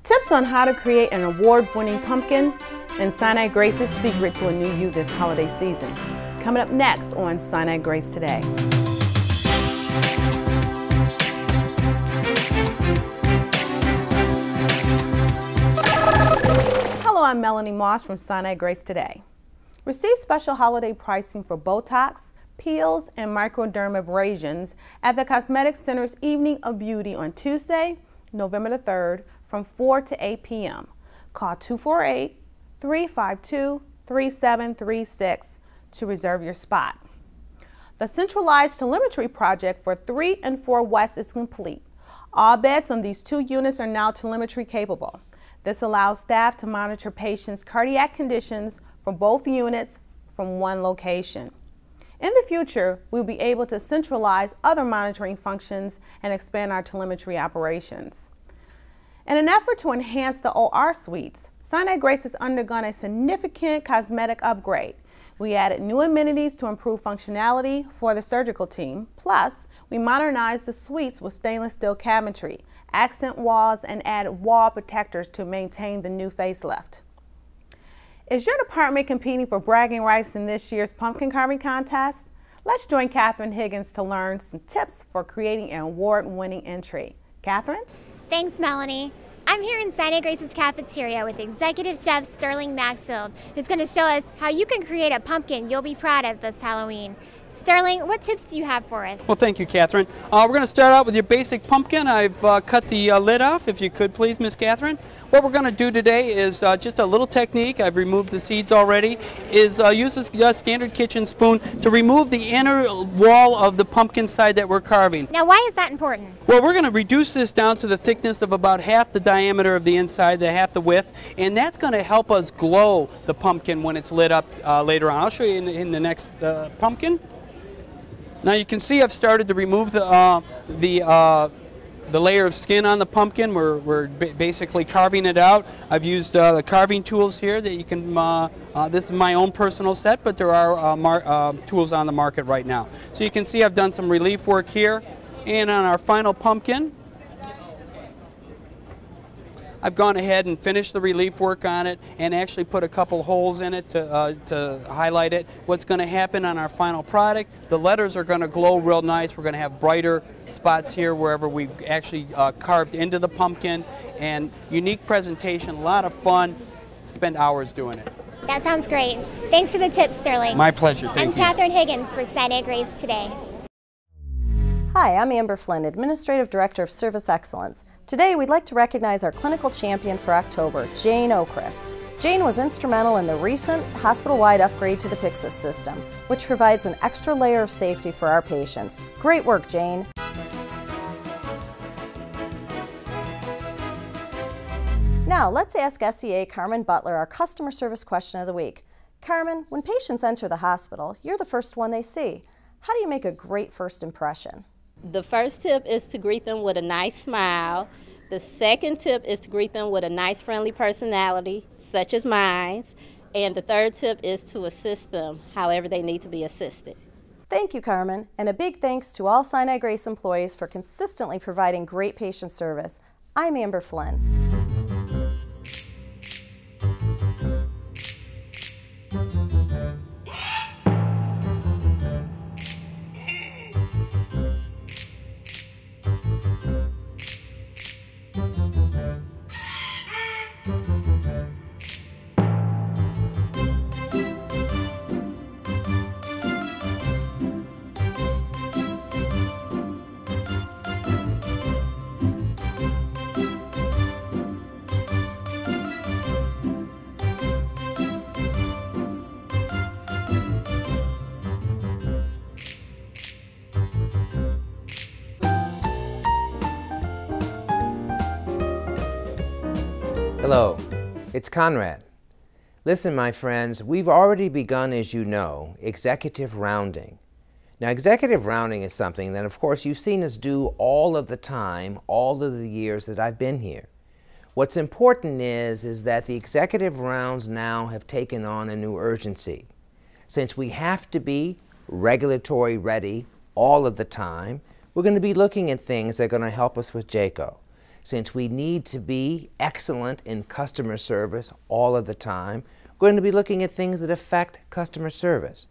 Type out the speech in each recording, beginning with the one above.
Tips on how to create an award-winning pumpkin and Sinai-Grace's secret to a new you this holiday season. Coming up next on Sinai-Grace Today. Hello, I'm Melanie Moss from Sinai-Grace Today. Receive special holiday pricing for Botox, peels, and microdermabrasions at the Cosmetic Center's Evening of Beauty on Tuesday, November the 3rd, from 4 to 8 p.m. Call 248-352-3736 to reserve your spot. The centralized telemetry project for 3 and 4 West is complete. All beds on these 2 units are now telemetry capable. This allows staff to monitor patients' cardiac conditions for both units from one location. In the future, we'll be able to centralize other monitoring functions and expand our telemetry operations. In an effort to enhance the OR suites, Sinai-Grace has undergone a significant cosmetic upgrade. We added new amenities to improve functionality for the surgical team. Plus, we modernized the suites with stainless steel cabinetry, accent walls, and added wall protectors to maintain the new facelift. Is your department competing for bragging rights in this year's pumpkin carving contest? Let's join Catherine Higgins to learn some tips for creating an award-winning entry. Catherine? Thanks, Melanie. I'm here in Sinai-Grace's cafeteria with Executive Chef Sterling Maxfield, who's going to show us how you can create a pumpkin you'll be proud of this Halloween. Sterling, what tips do you have for us? Well, thank you, Catherine. We're going to start out with your basic pumpkin. I've cut the lid off, if you could please, Miss Catherine. What we're going to do today is just a little technique. I've removed the seeds already. Is use a standard kitchen spoon to remove the inner wall of the pumpkin side that we're carving. Now, why is that important? Well, we're going to reduce this down to the thickness of about half the diameter of the inside, half the width, and that's going to help us glow the pumpkin when it's lit up later on. I'll show you in the next pumpkin. Now you can see I've started to remove the layer of skin on the pumpkin. We're basically carving it out. I've used the carving tools here that you can, this is my own personal set, but there are tools on the market right now. So you can see I've done some relief work here. And on our final pumpkin, I've gone ahead and finished the relief work on it and actually put a couple holes in it to highlight it. What's going to happen on our final product, the letters are going to glow real nice. We're going to have brighter spots here wherever we've actually carved into the pumpkin, and unique presentation, a lot of fun. Spend hours doing it. That sounds great. Thanks for the tips, Sterling. My pleasure. Thank you. I'm Catherine Higgins for Sinai-Grace Today. Hi, I'm Amber Flynn, Administrative Director of Service Excellence. Today we'd like to recognize our clinical champion for October, Jane Okris. Jane was instrumental in the recent hospital-wide upgrade to the Pyxis system, which provides an extra layer of safety for our patients. Great work, Jane. Now let's ask SEA Carmen Butler our customer service question of the week. Carmen, when patients enter the hospital, you're the first one they see. How do you make a great first impression? The first tip is to greet them with a nice smile. The second tip is to greet them with a nice, friendly personality, such as mine. And the third tip is to assist them however they need to be assisted. Thank you, Carmen, and a big thanks to all Sinai-Grace employees for consistently providing great patient service. I'm Amber Flynn. Hello, it's Conrad. Listen, my friends, we've already begun, as you know, executive rounding. Now, executive rounding is something that, of course, you've seen us do all of the time, all of the years that I've been here. What's important is that the executive rounds now have taken on a new urgency. Since we have to be regulatory ready all of the time, we're going to be looking at things that are going to help us with JACO. Since we need to be excellent in customer service all of the time, we're going to be looking at things that affect customer service.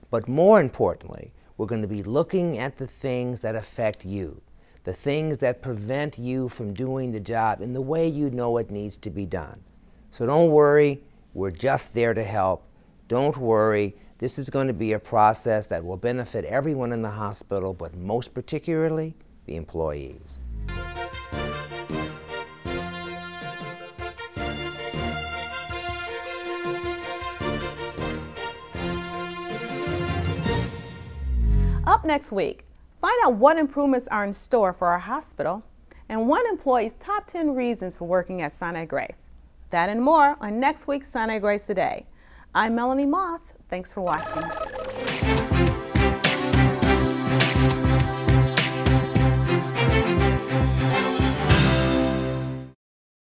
But more importantly, we're going to be looking at the things that affect you, the things that prevent you from doing the job in the way you know it needs to be done. So don't worry, we're just there to help. Don't worry, this is going to be a process that will benefit everyone in the hospital, but most particularly the employees. Up next week, find out what improvements are in store for our hospital and one employee's top 10 reasons for working at Sinai-Grace. That and more on next week's Sinai-Grace Today. I'm Melanie Moss. Thanks for watching.